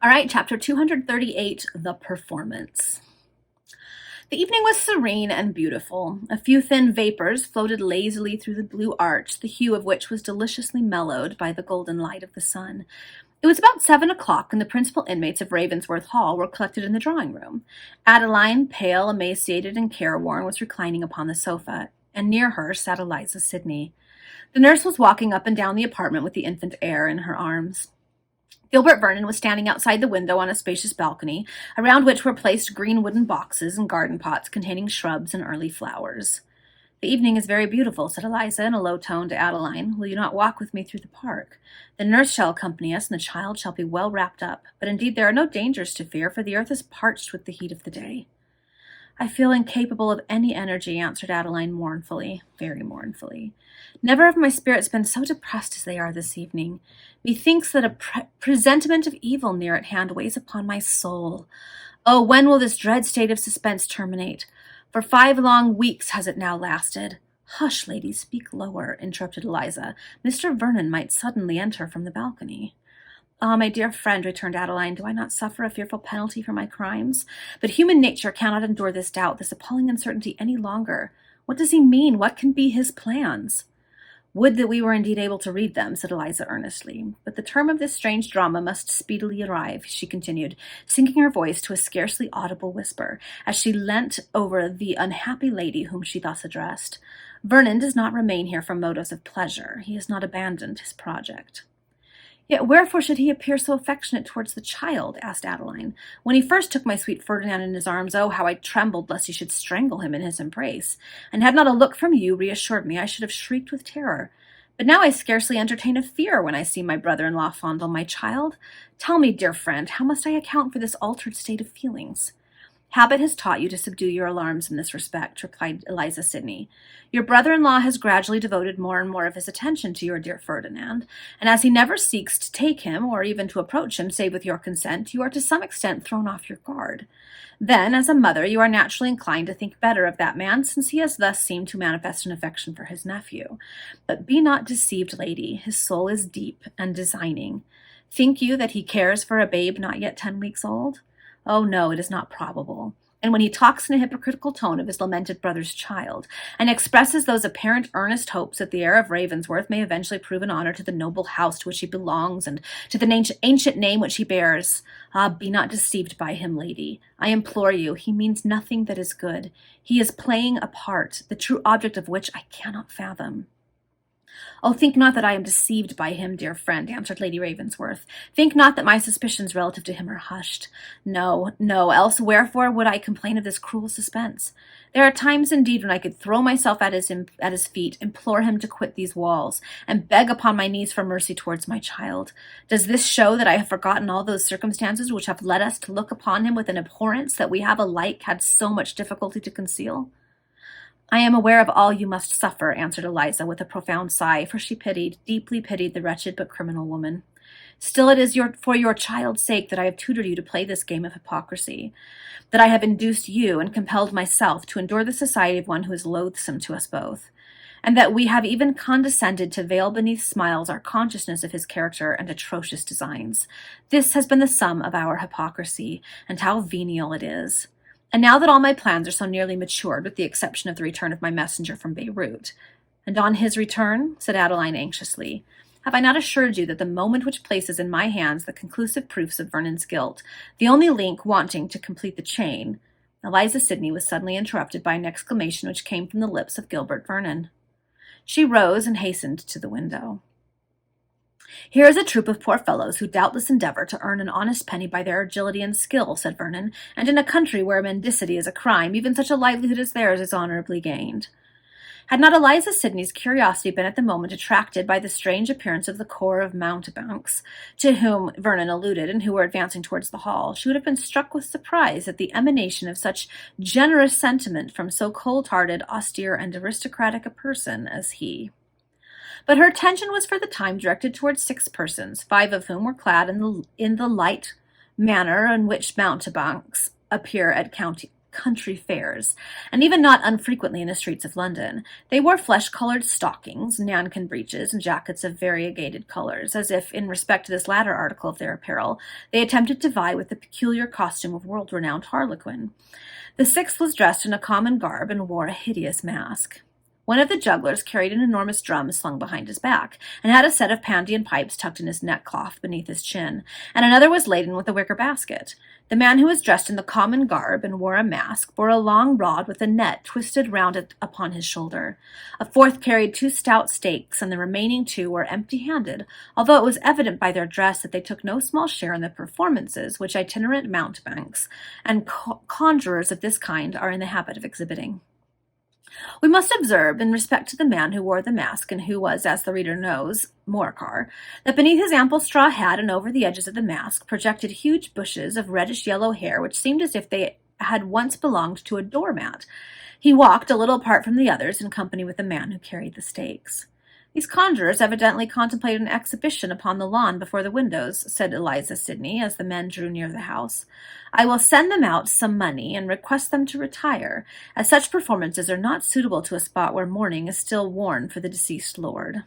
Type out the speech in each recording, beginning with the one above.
All right, chapter 238, The Performance. The evening was serene and beautiful. A few thin vapors floated lazily through the blue arch, the hue of which was deliciously mellowed by the golden light of the sun. It was about 7 o'clock, and the principal inmates of Ravensworth Hall were collected in the drawing-room. Adeline, pale, emaciated, and careworn, was reclining upon the sofa, and near her sat Eliza Sidney. The nurse was walking up and down the apartment with the infant heir in her arms. Gilbert Vernon was standing outside the window on a spacious balcony, around which were placed green wooden boxes and garden pots containing shrubs and early flowers. "The evening is very beautiful," said Eliza in a low tone to Adeline. "Will you not walk with me through the park? The nurse shall accompany us, and the child shall be well wrapped up. But indeed there are no dangers to fear, for the earth is parched with the heat of the day." "I feel incapable of any energy," answered Adeline mournfully, very mournfully. "Never have my spirits been so depressed as they are this evening. Methinks that a presentiment of evil near at hand weighs upon my soul. Oh, when will this dread state of suspense terminate? For 5 long weeks has it now lasted." "Hush, lady, speak lower," interrupted Eliza. "Mr. Vernon might suddenly enter from the balcony." "Ah, my dear friend," returned Adeline, "do I not suffer a fearful penalty for my crimes? But human nature cannot endure this doubt, this appalling uncertainty any longer. What does he mean? What can be his plans?" "Would that we were indeed able to read them," said Eliza earnestly. "But the term of this strange drama must speedily arrive," she continued, sinking her voice to a scarcely audible whisper, as she leant over the unhappy lady whom she thus addressed. "Vernon does not remain here from motives of pleasure. He has not abandoned his project." "Yet wherefore should he appear so affectionate towards the child?" asked Adeline. "When he first took my sweet Ferdinand in his arms, oh, how I trembled lest he should strangle him in his embrace, and had not a look from you reassured me, I should have shrieked with terror. But now I scarcely entertain a fear when I see my brother-in-law fondle my child. Tell me, dear friend, how must I account for this altered state of feelings?" "Habit has taught you to subdue your alarms in this respect," replied Eliza Sidney. "Your brother-in-law has gradually devoted more and more of his attention to your dear Ferdinand, and as he never seeks to take him, or even to approach him, save with your consent, you are to some extent thrown off your guard. Then, as a mother, you are naturally inclined to think better of that man, since he has thus seemed to manifest an affection for his nephew. But be not deceived, lady, his soul is deep and designing. Think you that he cares for a babe not yet 10 weeks old? Oh, no, it is not probable. And when he talks in a hypocritical tone of his lamented brother's child, and expresses those apparent earnest hopes that the heir of Ravensworth may eventually prove an honor to the noble house to which he belongs, and to the ancient name which he bears, ah, be not deceived by him, lady. I implore you, he means nothing that is good. He is playing a part, the true object of which I cannot fathom." "Oh, think not that I am deceived by him, dear friend," answered Lady Ravensworth. "Think not that my suspicions relative to him are hushed. No, no, else wherefore would I complain of this cruel suspense? There are times indeed when I could throw myself at his feet, implore him to quit these walls, and beg upon my knees for mercy towards my child. Does this show that I have forgotten all those circumstances which have led us to look upon him with an abhorrence that we have alike had so much difficulty to conceal?" "I am aware of all you must suffer," answered Eliza with a profound sigh, for she deeply pitied the wretched but criminal woman. "Still it is for your child's sake that I have tutored you to play this game of hypocrisy, that I have induced you and compelled myself to endure the society of one who is loathsome to us both, and that we have even condescended to veil beneath smiles our consciousness of his character and atrocious designs. This has been the sum of our hypocrisy, and how venial it is. And now that all my plans are so nearly matured, with the exception of the return of my messenger from Beirut—" "And on his return?" said Adeline anxiously. "Have I not assured you that the moment which places in my hands the conclusive proofs of Vernon's guilt, the only link wanting to complete the chain—" Eliza Sidney was suddenly interrupted by an exclamation which came from the lips of Gilbert Vernon. She rose and hastened to the window. "Here is a troop of poor fellows who doubtless endeavor to earn an honest penny by their agility and skill," said Vernon, "and in a country where mendicity is a crime, even such a livelihood as theirs is honorably gained." Had not Eliza Sidney's curiosity been at the moment attracted by the strange appearance of the corps of mountebanks, to whom Vernon alluded, and who were advancing towards the hall, she would have been struck with surprise at the emanation of such generous sentiment from so cold-hearted, austere, and aristocratic a person as he. But her attention was for the time directed towards 6 persons, 5 of whom were clad in the light manner in which mountebanks appear at country fairs, and even not unfrequently in the streets of London. They wore flesh-colored stockings, nankin breeches, and jackets of variegated colors, as if, in respect to this latter article of their apparel, they attempted to vie with the peculiar costume of world-renowned harlequin. The sixth was dressed in a common garb and wore a hideous mask. One of the jugglers carried an enormous drum slung behind his back, and had a set of Pandean pipes tucked in his neckcloth beneath his chin, and another was laden with a wicker basket. The man who was dressed in the common garb and wore a mask bore a long rod with a net twisted round it upon his shoulder. A fourth carried 2 stout stakes, and the remaining 2 were empty-handed, although it was evident by their dress that they took no small share in the performances which itinerant mountebanks and conjurers of this kind are in the habit of exhibiting. We must observe, in respect to the man who wore the mask, and who was, as the reader knows, Morcar, that beneath his ample straw hat and over the edges of the mask projected huge bushes of reddish-yellow hair which seemed as if they had once belonged to a doormat. He walked a little apart from the others in company with the man who carried the stakes. "These conjurers evidently contemplated an exhibition upon the lawn before the windows," said Eliza Sidney, as the men drew near the house. "I will send them out some money, and request them to retire, as such performances are not suitable to a spot where mourning is still worn for the deceased lord."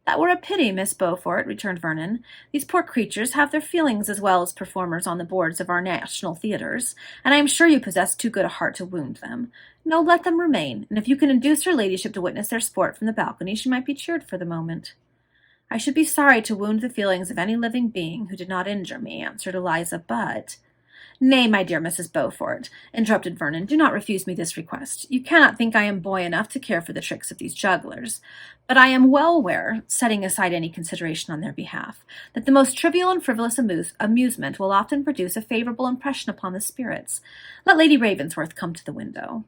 "That were a pity, Miss Beaufort," returned Vernon. "These poor creatures have their feelings as well as performers on the boards of our national theatres, and I am sure you possess too good a heart to wound them. No, let them remain, and if you can induce her ladyship to witness their sport from the balcony, she might be cheered for the moment." "I should be sorry to wound the feelings of any living being who did not injure me," answered Eliza, "but—" "Nay, my dear Mrs. Beaufort," interrupted Vernon, "do not refuse me this request. You cannot think I am boy enough to care for the tricks of these jugglers. But I am well aware, setting aside any consideration on their behalf, that the most trivial and frivolous amusement will often produce a favorable impression upon the spirits. Let Lady Ravensworth come to the window."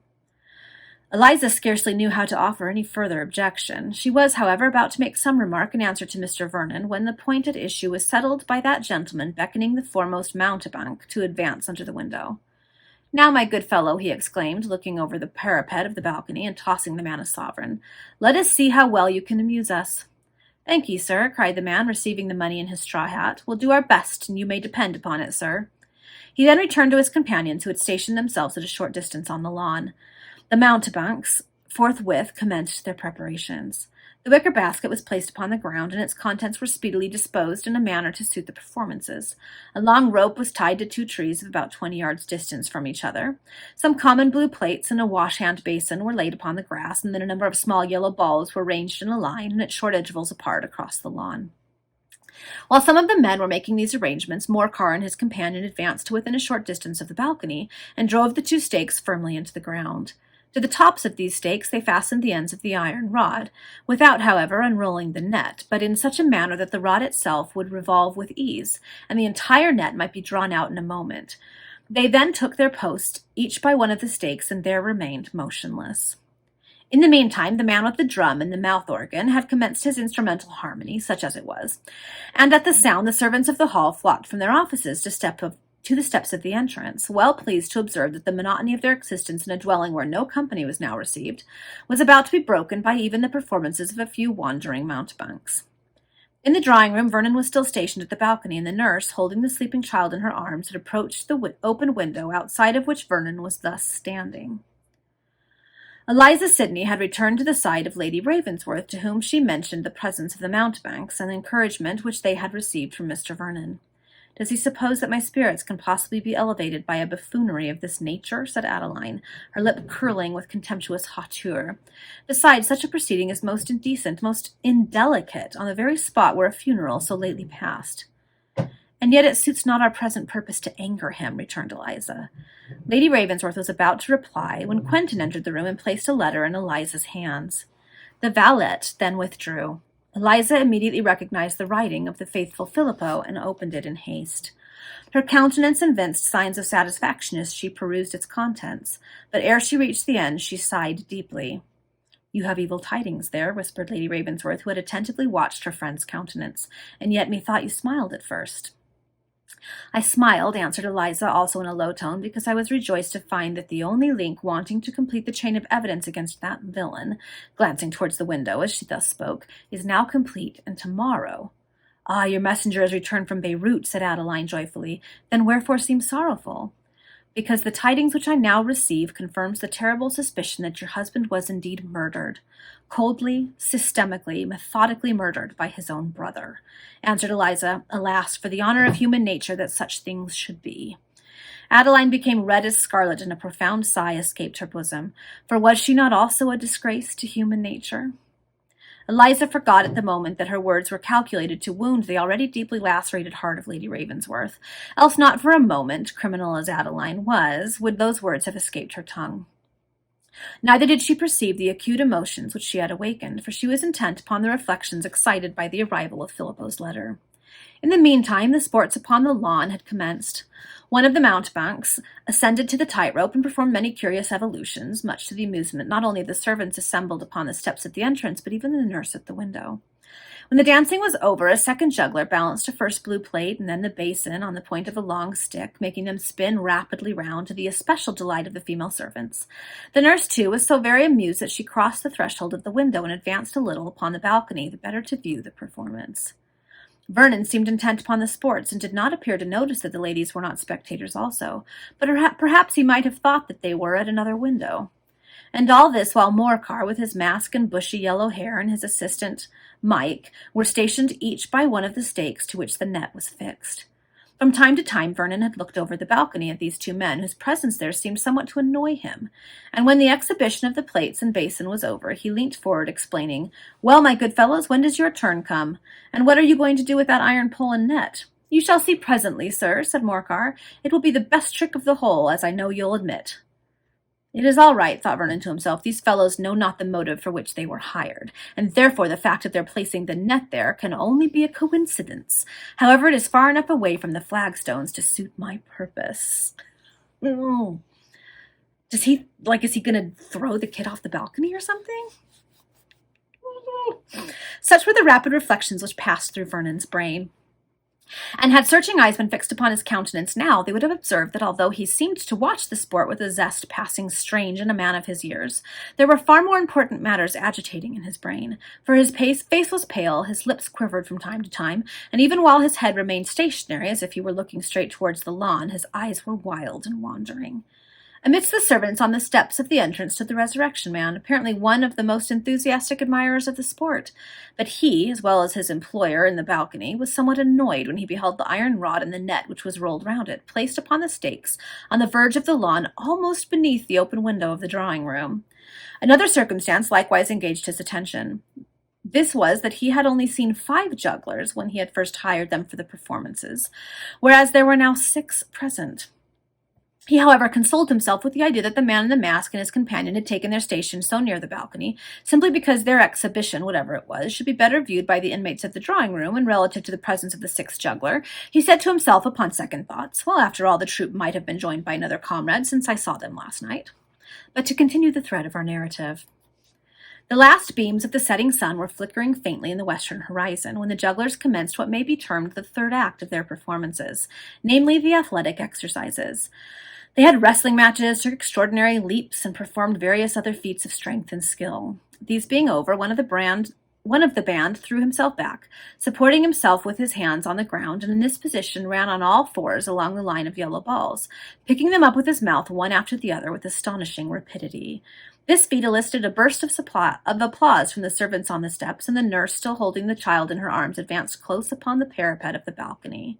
Eliza scarcely knew how to offer any further objection. She was, however, about to make some remark in answer to Mr. Vernon, when the point at issue was settled by that gentleman beckoning the foremost mountebank to advance under the window. "Now, my good fellow," he exclaimed, looking over the parapet of the balcony and tossing the man a sovereign, "let us see how well you can amuse us." "Thank ye, sir," cried the man, receiving the money in his straw hat. "We'll do our best, and you may depend upon it, sir." He then returned to his companions, who had stationed themselves at a short distance on the lawn. The mountebanks forthwith commenced their preparations. The wicker basket was placed upon the ground, and its contents were speedily disposed in a manner to suit the performances. A long rope was tied to 2 trees of about 20 yards distance from each other. Some common blue plates and a wash-hand basin were laid upon the grass, and then a number of small yellow balls were ranged in a line and at short intervals apart across the lawn. While some of the men were making these arrangements, Morcar and his companion advanced to within a short distance of the balcony, and drove the 2 stakes firmly into the ground. To the tops of these stakes they fastened the ends of the iron rod, without, however, unrolling the net, but in such a manner that the rod itself would revolve with ease, and the entire net might be drawn out in a moment. They then took their post, each by one of the stakes, and there remained motionless. In the meantime, the man with the drum and the mouth-organ had commenced his instrumental harmony, such as it was, and at the sound the servants of the hall flocked from their offices to the steps of the entrance, well pleased to observe that the monotony of their existence in a dwelling where no company was now received was about to be broken by even the performances of a few wandering mountebanks. In the drawing-room, Vernon was still stationed at the balcony, and the nurse, holding the sleeping child in her arms, had approached the open window outside of which Vernon was thus standing. Eliza Sidney had returned to the side of Lady Ravensworth, to whom she mentioned the presence of the mountebanks and the encouragement which they had received from Mr. Vernon. "Does he suppose that my spirits can possibly be elevated by a buffoonery of this nature?" said Adeline, her lip curling with contemptuous hauteur. "Besides, such a proceeding is most indecent, most indelicate, on the very spot where a funeral so lately passed." "And yet it suits not our present purpose to anger him," returned Eliza. Lady Ravensworth was about to reply, when Quentin entered the room and placed a letter in Eliza's hands. The valet then withdrew. Eliza immediately recognized the writing of the faithful Filippo, and opened it in haste. Her countenance evinced signs of satisfaction as she perused its contents, but ere she reached the end she sighed deeply. "You have evil tidings there," whispered Lady Ravensworth, who had attentively watched her friend's countenance, "and yet methought you smiled at first." "I smiled," answered Eliza, also in a low tone, "because I was rejoiced to find that the only link wanting to complete the chain of evidence against that villain," glancing towards the window as she thus spoke, "is now complete, and tomorrow—" "Ah, your messenger has returned from Beirut," said Adeline joyfully. "Then wherefore seem sorrowful?" because the tidings which I now receive confirms the terrible suspicion that your husband was indeed murdered, coldly, systemically, methodically murdered by his own brother, answered Eliza. Alas, for the honor of human nature that such things should be. Adeline became red as scarlet, and a profound sigh escaped her bosom, for was she not also a disgrace to human nature? Eliza forgot at the moment that her words were calculated to wound the already deeply lacerated heart of Lady Ravensworth, else not for a moment, criminal as Adeline was, would those words have escaped her tongue. Neither did she perceive the acute emotions which she had awakened, for she was intent upon the reflections excited by the arrival of Filippo's letter. In the meantime, the sports upon the lawn had commenced. One of the mountebanks ascended to the tightrope and performed many curious evolutions, much to the amusement not only of the servants assembled upon the steps at the entrance, but even the nurse at the window. When the dancing was over, a second juggler balanced a first blue plate and then the basin on the point of a long stick, making them spin rapidly round to the especial delight of the female servants. The nurse, too, was so very amused that she crossed the threshold of the window and advanced a little upon the balcony, the better to view the performance. Vernon seemed intent upon the sports, and did not appear to notice that the ladies were not spectators also, but perhaps he might have thought that they were at another window. And all this while Morcar, with his mask and bushy yellow hair, and his assistant, Mike, were stationed each by one of the stakes to which the net was fixed. From time to time Vernon had looked over the balcony at these two men, whose presence there seemed somewhat to annoy him, and when the exhibition of the plates and basin was over, he leant forward, explaining, "Well, my good fellows, when does your turn come? And what are you going to do with that iron pole and net?" "You shall see presently, sir," said Morcar. "It will be the best trick of the whole, as I know you'll admit." It is all right, thought Vernon to himself. These fellows know not the motive for which they were hired, and therefore the fact of their placing the net there can only be a coincidence. However, it is far enough away from the flagstones to suit my purpose. Is he going to throw the kid off the balcony or something? Such were the rapid reflections which passed through Vernon's brain. And had searching eyes been fixed upon his countenance now, they would have observed that although he seemed to watch the sport with a zest passing strange in a man of his years, there were far more important matters agitating in his brain, for his face was pale, his lips quivered from time to time, and even while his head remained stationary, as if he were looking straight towards the lawn, his eyes were wild and wandering. Amidst the servants on the steps of the entrance stood the Resurrection Man, apparently one of the most enthusiastic admirers of the sport. But he, as well as his employer in the balcony, was somewhat annoyed when he beheld the iron rod and the net which was rolled round it, placed upon the stakes, on the verge of the lawn, almost beneath the open window of the drawing-room. Another circumstance likewise engaged his attention. This was that he had only seen 5 jugglers when he had first hired them for the performances, whereas there were now 6 present. He, however, consoled himself with the idea that the man in the mask and his companion had taken their station so near the balcony, simply because their exhibition, whatever it was, should be better viewed by the inmates of the drawing-room, and relative to the presence of the 6th juggler, he said to himself upon second thoughts, "Well, after all, the troop might have been joined by another comrade, since I saw them last night." But to continue the thread of our narrative. The last beams of the setting sun were flickering faintly in the western horizon, when the jugglers commenced what may be termed the third act of their performances, namely the athletic exercises. They had wrestling matches, took extraordinary leaps, and performed various other feats of strength and skill. These being over, one of the band threw himself back, supporting himself with his hands on the ground, and in this position ran on all fours along the line of yellow balls, picking them up with his mouth one after the other with astonishing rapidity. This feat elicited a burst of applause from the servants on the steps, and the nurse, still holding the child in her arms, advanced close upon the parapet of the balcony.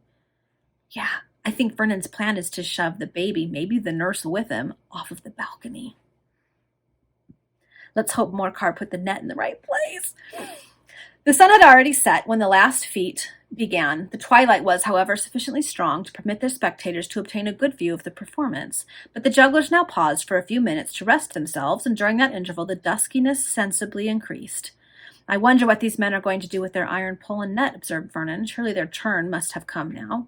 "Yeah, I think Vernon's plan is to shove the baby, maybe the nurse with him, off of the balcony. Let's hope Morcar put the net in the right place." The sun had already set when the last feat began. The twilight was, however, sufficiently strong to permit the spectators to obtain a good view of the performance, but the jugglers now paused for a few minutes to rest themselves, and during that interval the duskiness sensibly increased. "I wonder what these men are going to do with their iron pole and net," observed Vernon. "Surely their turn must have come now."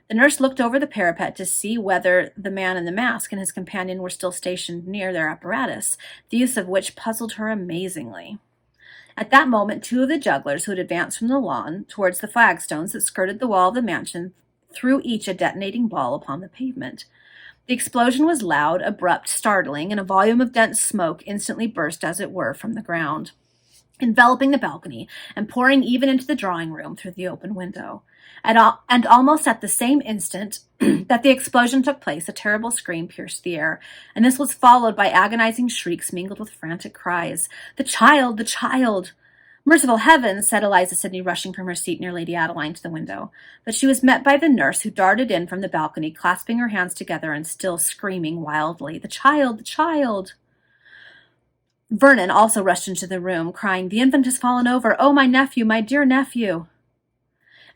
The nurse looked over the parapet to see whether the man in the mask and his companion were still stationed near their apparatus, the use of which puzzled her amazingly. At that moment 2 of the jugglers who had advanced from the lawn towards the flagstones that skirted the wall of the mansion threw each a detonating ball upon the pavement. The explosion was loud, abrupt, startling, and a volume of dense smoke instantly burst, as it were, from the ground, enveloping the balcony and pouring even into the drawing-room through the open window. And almost at the same instant that the explosion took place, a terrible scream pierced the air, and this was followed by agonizing shrieks mingled with frantic cries. The child! The child! Merciful heavens, said Eliza Sydney, rushing from her seat near Lady Adeline to the window. But she was met by the nurse, who darted in from the balcony, clasping her hands together and still screaming wildly. The child! The child! Vernon also rushed into the room, crying, The infant has fallen over. Oh, my nephew, my dear nephew!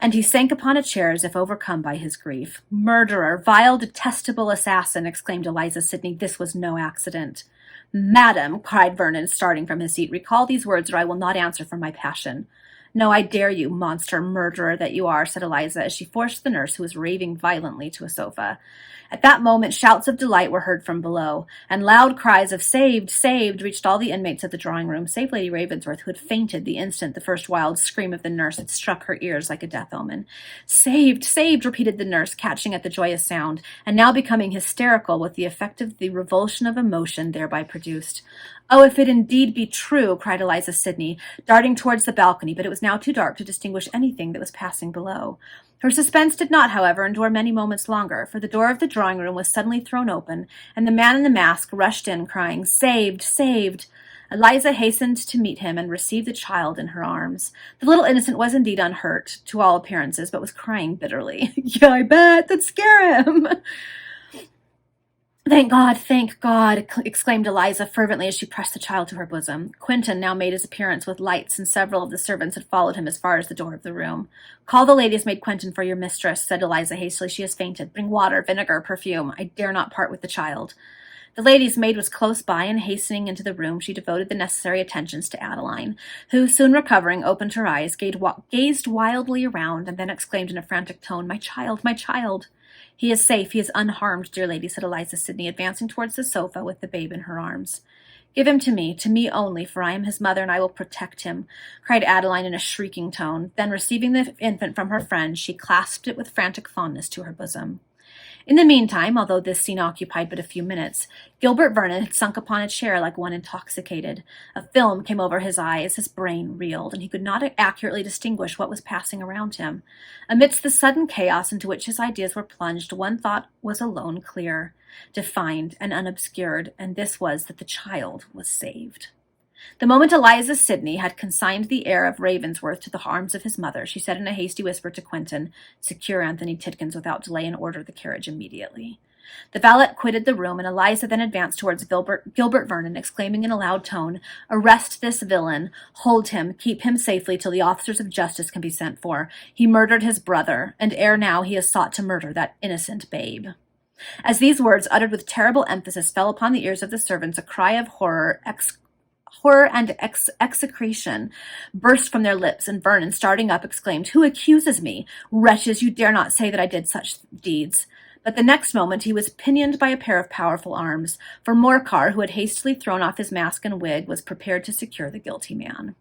And he sank upon a chair as if overcome by his grief. Murderer, vile, detestable assassin, exclaimed Eliza Sydney. This was no accident. Madam, cried Vernon, starting from his seat, recall these words, or I will not answer for my passion. No, I dare you, monster murderer that you are, said Eliza, as she forced the nurse, who was raving violently, to a sofa. At that moment, shouts of delight were heard from below, and loud cries of saved, saved, reached all the inmates of the drawing-room, save Lady Ravensworth, who had fainted the instant the first wild scream of the nurse had struck her ears like a death omen. Saved, saved, repeated the nurse, catching at the joyous sound, and now becoming hysterical with the effect of the revulsion of emotion thereby produced. Oh, if it indeed be true, cried Eliza Sydney, darting towards the balcony, but it was now too dark to distinguish anything that was passing below. Her suspense did not, however, endure many moments longer, for the door of the drawing-room was suddenly thrown open, and the man in the mask rushed in, crying, Saved! Saved! Eliza hastened to meet him and received the child in her arms. The little innocent was indeed unhurt, to all appearances, but was crying bitterly. Yeah, I bet! That'd scare him! Thank God, exclaimed Eliza fervently as she pressed the child to her bosom. Quentin now made his appearance with lights, and several of the servants had followed him as far as the door of the room. Call the lady's maid Quentin for your mistress, said Eliza hastily. She has fainted. Bring water, vinegar, perfume. I dare not part with the child. The lady's maid was close by, and hastening into the room, she devoted the necessary attentions to Adeline, who, soon recovering, opened her eyes, gazed wildly around, and then exclaimed in a frantic tone, My child, my child! He is safe, he is unharmed, dear lady, said Eliza Sydney, advancing towards the sofa with the babe in her arms. Give him to me only, for I am his mother, and I will protect him, cried Adeline in a shrieking tone. Then, receiving the infant from her friend, she clasped it with frantic fondness to her bosom. In the meantime, although this scene occupied but a few minutes, Gilbert Vernon had sunk upon a chair like one intoxicated. A film came over his eyes, his brain reeled, and he could not accurately distinguish what was passing around him. Amidst the sudden chaos into which his ideas were plunged, one thought was alone clear, defined, and unobscured, and this was that the child was saved. The moment Eliza Sydney had consigned the heir of Ravensworth to the arms of his mother, she said in a hasty whisper to Quentin, Secure Anthony Tidkins without delay and order the carriage immediately. The valet quitted the room, and Eliza then advanced towards Gilbert Vernon, exclaiming in a loud tone, Arrest this villain, hold him, keep him safely till the officers of justice can be sent for. He murdered his brother, and ere now he has sought to murder that innocent babe. As these words, uttered with terrible emphasis, fell upon the ears of the servants, a cry of horror and execration burst from their lips, and Vernon, starting up, exclaimed, Who accuses me? Wretches, you dare not say that I did such deeds. But the next moment he was pinioned by a pair of powerful arms, for Morcar, who had hastily thrown off his mask and wig, was prepared to secure the guilty man.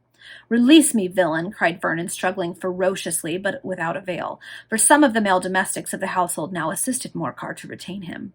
Release me, villain, cried Vernon, struggling ferociously, but without avail, for some of the male domestics of the household now assisted Morcar to retain him.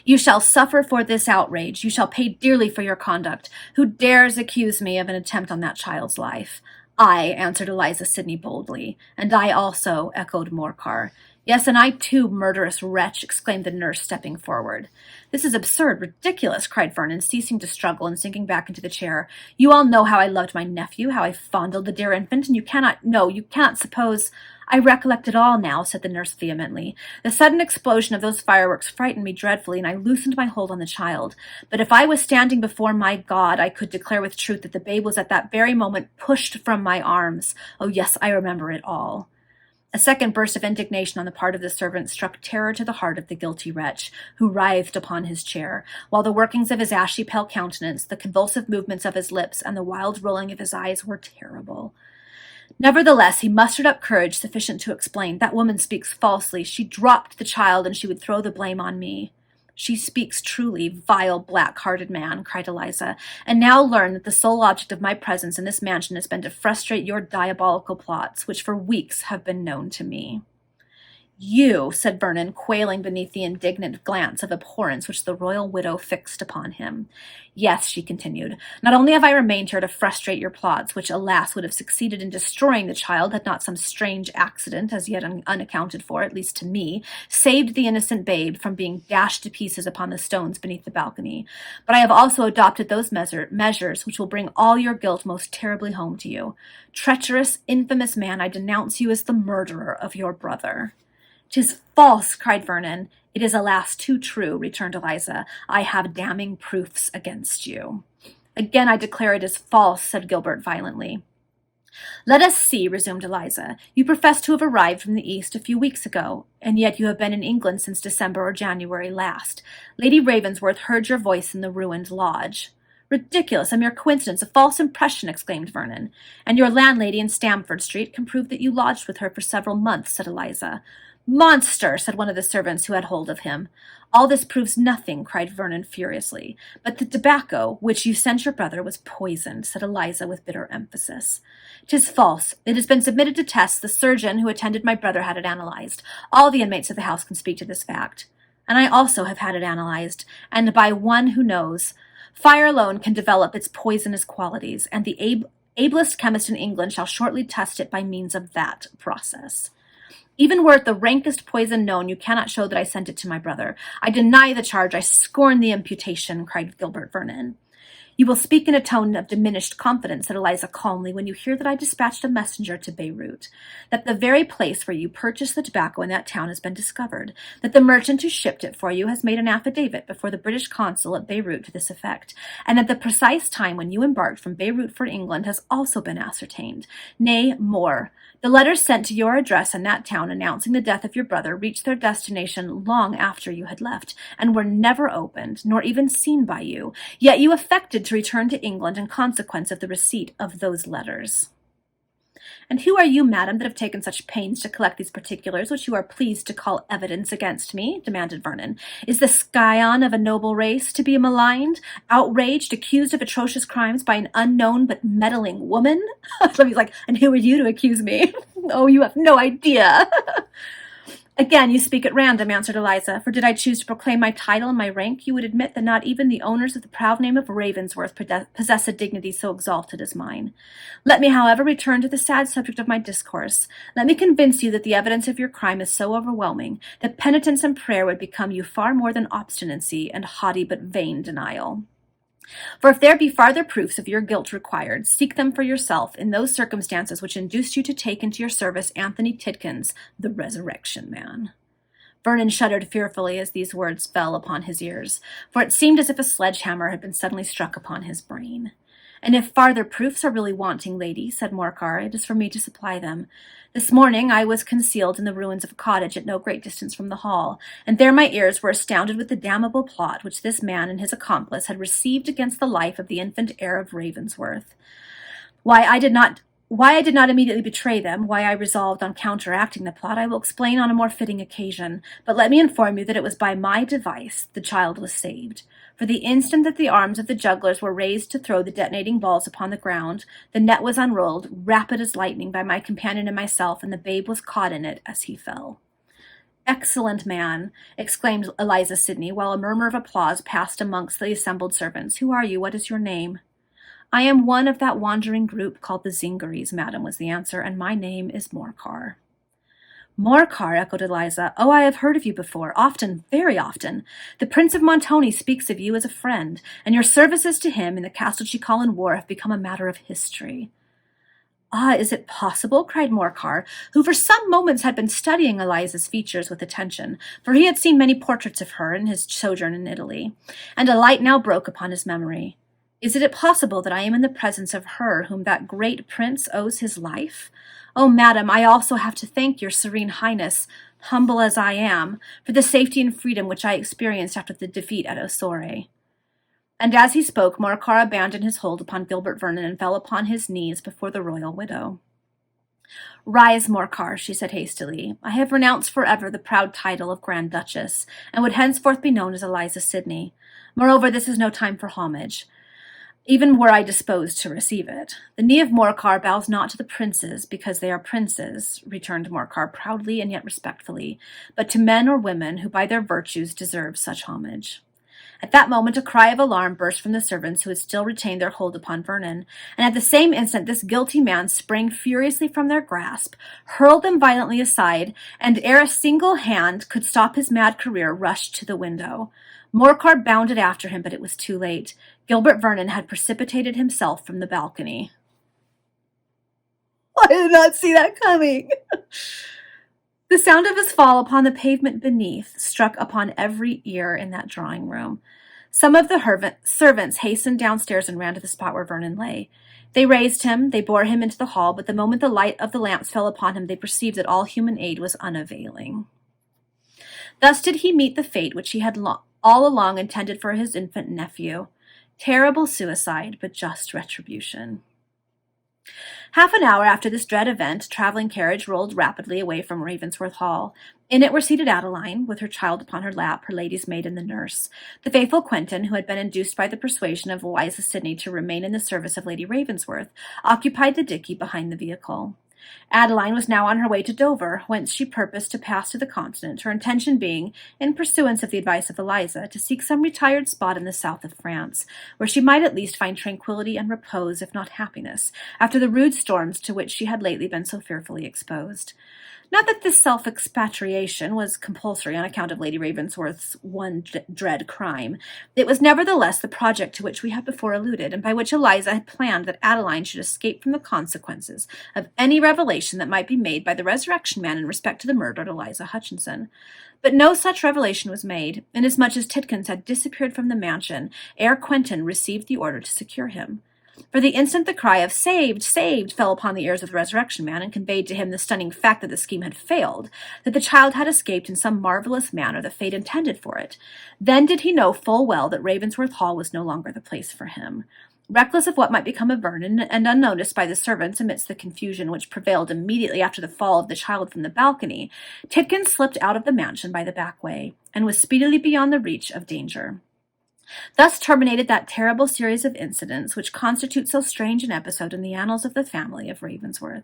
You shall suffer for this outrage. You shall pay dearly for your conduct. Who dares accuse me of an attempt on that child's life? I, answered Eliza Sydney boldly. And I also, echoed Morcar. Yes, and I too, murderous wretch, exclaimed the nurse, stepping forward. This is absurd, ridiculous, cried Vernon, ceasing to struggle and sinking back into the chair. You all know how I loved my nephew, how I fondled the dear infant, and you cannot suppose— I recollect it all now, said the nurse vehemently. The sudden explosion of those fireworks frightened me dreadfully, and I loosened my hold on the child. But if I was standing before my God, I could declare with truth that the babe was at that very moment pushed from my arms. Oh, yes, I remember it all. A second burst of indignation on the part of the servant struck terror to the heart of the guilty wretch, who writhed upon his chair, while the workings of his ashy-pale countenance, the convulsive movements of his lips, and the wild rolling of his eyes were terrible. Nevertheless, he mustered up courage sufficient to explain. That woman speaks falsely. She dropped the child, and she would throw the blame on me. She speaks truly, vile, black-hearted man, cried Eliza, and now learn that the sole object of my presence in this mansion has been to frustrate your diabolical plots, which for weeks have been known to me. You, said Vernon, quailing beneath the indignant glance of abhorrence which the royal widow fixed upon him. Yes, she continued, not only have I remained here to frustrate your plots, which, alas, would have succeeded in destroying the child had not some strange accident, as yet unaccounted for, at least to me, saved the innocent babe from being dashed to pieces upon the stones beneath the balcony, but I have also adopted those measures which will bring all your guilt most terribly home to you. Treacherous, infamous man, I denounce you as the murderer of your brother. "'Tis false," cried Vernon. "It is, alas, too true," returned Eliza. "I have damning proofs against you." "Again I declare it is false," said Gilbert violently. "Let us see," resumed Eliza. "You profess to have arrived from the East a few weeks ago, and yet you have been in England since December or January last. Lady Ravensworth heard your voice in the ruined lodge." "Ridiculous! A mere coincidence, a false impression," exclaimed Vernon. "And your landlady in Stamford Street can prove that you lodged with her for several months," said Eliza. "Monster!" said one of the servants who had hold of him. "All this proves nothing," cried Vernon furiously. "But the tobacco which you sent your brother was poisoned," said Eliza with bitter emphasis. "'Tis false. It has been submitted to tests. The surgeon who attended my brother had it analyzed. All the inmates of the house can speak to this fact. And I also have had it analyzed, and by one who knows. Fire alone can develop its poisonous qualities, and the ablest chemist in England shall shortly test it by means of that process. Even were it the rankest poison known, you cannot show that I sent it to my brother. I deny the charge. I scorn the imputation," cried Gilbert Vernon. "You will speak in a tone of diminished confidence," said Eliza calmly, "when you hear that I dispatched a messenger to Beirut, that the very place where you purchased the tobacco in that town has been discovered, that the merchant who shipped it for you has made an affidavit before the British consul at Beirut to this effect, and that the precise time when you embarked from Beirut for England has also been ascertained. Nay, more. The letters sent to your address in that town announcing the death of your brother reached their destination long after you had left, and were never opened, nor even seen by you, yet you affected to return to England in consequence of the receipt of those letters." "And who are you, madam, that have taken such pains to collect these particulars, which you are pleased to call evidence against me?" demanded Vernon. "Is the scion of a noble race to be maligned, outraged, accused of atrocious crimes by an unknown but meddling woman?" So he's like, "And who are you to accuse me?" "Oh, you have no idea." "Again, you speak at random," answered Eliza, "for did I choose to proclaim my title and my rank, you would admit that not even the owners of the proud name of Ravensworth possess a dignity so exalted as mine. Let me, however, return to the sad subject of my discourse. Let me convince you that the evidence of your crime is so overwhelming that penitence and prayer would become you far more than obstinacy and haughty but vain denial. For if there be farther proofs of your guilt required, seek them for yourself in those circumstances which induced you to take into your service Anthony Tidkins, the Resurrection Man." Vernon shuddered fearfully as these words fell upon his ears, for it seemed as if a sledgehammer had been suddenly struck upon his brain. "And if farther proofs are really wanting, lady," said Morcar, "it is for me to supply them. This morning I was concealed in the ruins of a cottage at no great distance from the hall, and there my ears were astounded with the damnable plot which this man and his accomplice had received against the life of the infant heir of Ravensworth. Why I did not immediately betray them, why I resolved on counteracting the plot, I will explain on a more fitting occasion, but let me inform you that it was by my device the child was saved. For the instant that the arms of the jugglers were raised to throw the detonating balls upon the ground, the net was unrolled, rapid as lightning, by my companion and myself, and the babe was caught in it as he fell." "Excellent man!" exclaimed Eliza Sidney, while a murmur of applause passed amongst the assembled servants. "Who are you? What is your name?" "I am one of that wandering group called the Zingarees, madam," was the answer, "and my name is Morcar." "Morcar," echoed Eliza. "Oh, I have heard of you before, often, very often. The Prince of Montoni speaks of you as a friend, and your services to him in the Castelcicalan War have become a matter of history." "Ah, is it possible?" cried Morcar, who for some moments had been studying Eliza's features with attention, for he had seen many portraits of her in his sojourn in Italy, and a light now broke upon his memory. "Is it possible that I am in the presence of her whom that great prince owes his life? Oh, madam, I also have to thank your serene highness, humble as I am, for the safety and freedom which I experienced after the defeat at Ossore." And as he spoke, Morcar abandoned his hold upon Gilbert Vernon and fell upon his knees before the royal widow. "Rise, Morcar," she said hastily. "I have renounced forever the proud title of Grand Duchess, and would henceforth be known as Eliza Sidney. Moreover, this is no time for homage. even were I disposed to receive it. The knee of Morcar bows not to the princes, because they are princes, returned Morcar proudly and yet respectfully, but to men or women who by their virtues deserve such homage. At that moment a cry of alarm burst from the servants who had still retained their hold upon Vernon, and at the same instant this guilty man sprang furiously from their grasp, hurled them violently aside, and ere a single hand could stop his mad career, rushed to the window. Morcar bounded after him, but it was too late. Gilbert Vernon had precipitated himself from the balcony. I did not see that coming. The sound of his fall upon the pavement beneath struck upon every ear in that drawing room. Some of the servants hastened downstairs and ran to the spot where Vernon lay. They raised him, they bore him into the hall, but the moment the light of the lamps fell upon him, they perceived that all human aid was unavailing. Thus did he meet the fate which he had all along intended for his infant nephew. Terrible suicide, but just retribution. Half an hour after this dread event, a travelling carriage rolled rapidly away from Ravensworth Hall. In it were seated Adeline, with her child upon her lap, her lady's maid and the nurse. The faithful Quentin, who had been induced by the persuasion of Eliza Sidney to remain in the service of Lady Ravensworth, occupied the dickey behind the vehicle. Adeline was now on her way to Dover, whence she purposed to pass to the continent, her intention being, in pursuance of the advice of Eliza, to seek some retired spot in the south of France, where she might at least find tranquillity and repose, if not happiness, after the rude storms to which she had lately been so fearfully exposed. Not that this self-expatriation was compulsory on account of Lady Ravensworth's one dread crime. It was nevertheless the project to which we have before alluded, and by which Eliza had planned that Adeline should escape from the consequences of any revelation that might be made by the Resurrection Man in respect to the murdered Eliza Hutchinson. But no such revelation was made, inasmuch as Tidkins had disappeared from the mansion ere Quentin received the order to secure him. For the instant the cry of "Saved! Saved!" fell upon the ears of the Resurrection Man, and conveyed to him the stunning fact that the scheme had failed, that the child had escaped in some marvellous manner that fate intended for it, then did he know full well that Ravensworth Hall was no longer the place for him. Reckless of what might become of Vernon, and unnoticed by the servants amidst the confusion which prevailed immediately after the fall of the child from the balcony, Tidkins slipped out of the mansion by the back way, and was speedily beyond the reach of danger. Thus terminated that terrible series of incidents which constitute so strange an episode in the annals of the family of Ravensworth.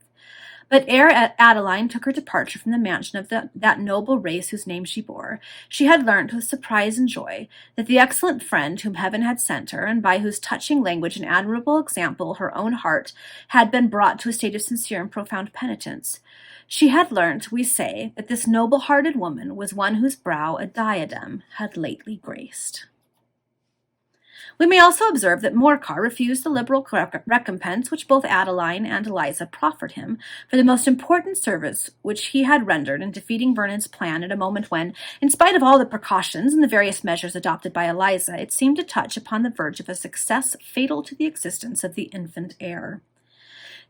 But ere Adeline took her departure from the mansion of that noble race whose name she bore, she had learnt with surprise and joy that the excellent friend whom heaven had sent her, and by whose touching language and admirable example her own heart had been brought to a state of sincere and profound penitence, she had learnt, we say, that this noble-hearted woman was one whose brow a diadem had lately graced. We may also observe that Morcar refused the liberal recompense which both Adeline and Eliza proffered him for the most important service which he had rendered in defeating Vernon's plan at a moment when, in spite of all the precautions and the various measures adopted by Eliza, it seemed to touch upon the verge of a success fatal to the existence of the infant heir.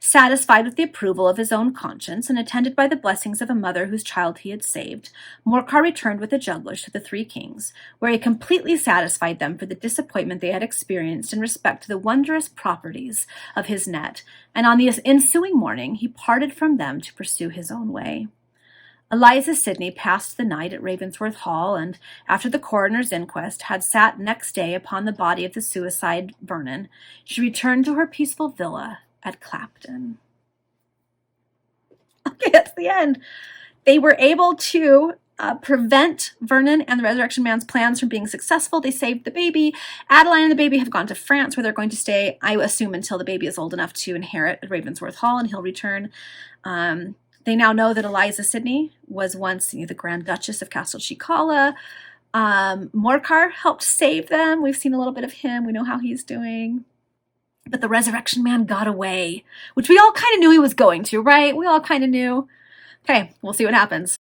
Satisfied with the approval of his own conscience, and attended by the blessings of a mother whose child he had saved, Morcar returned with the jugglers to the Three Kings, where he completely satisfied them for the disappointment they had experienced in respect to the wondrous properties of his net, and on the ensuing morning he parted from them to pursue his own way. Eliza Sidney passed the night at Ravensworth Hall, and, after the coroner's inquest had sat next day upon the body of the suicide Vernon, she returned to her peaceful villa at Clapton. Okay, that's the end. They were able to prevent Vernon and the Resurrection Man's plans from being successful. They saved the baby. Adeline and the baby have gone to France, where they're going to stay, I assume, until the baby is old enough to inherit at Ravensworth Hall, and he'll return. They now know that Eliza Sidney was once the Grand Duchess of Castelcicala. Morcar helped save them. We've seen a little bit of him. We know how he's doing. But the Resurrection Man got away, which we all kind of knew he was going to, right? We all kind of knew. Okay, we'll see what happens.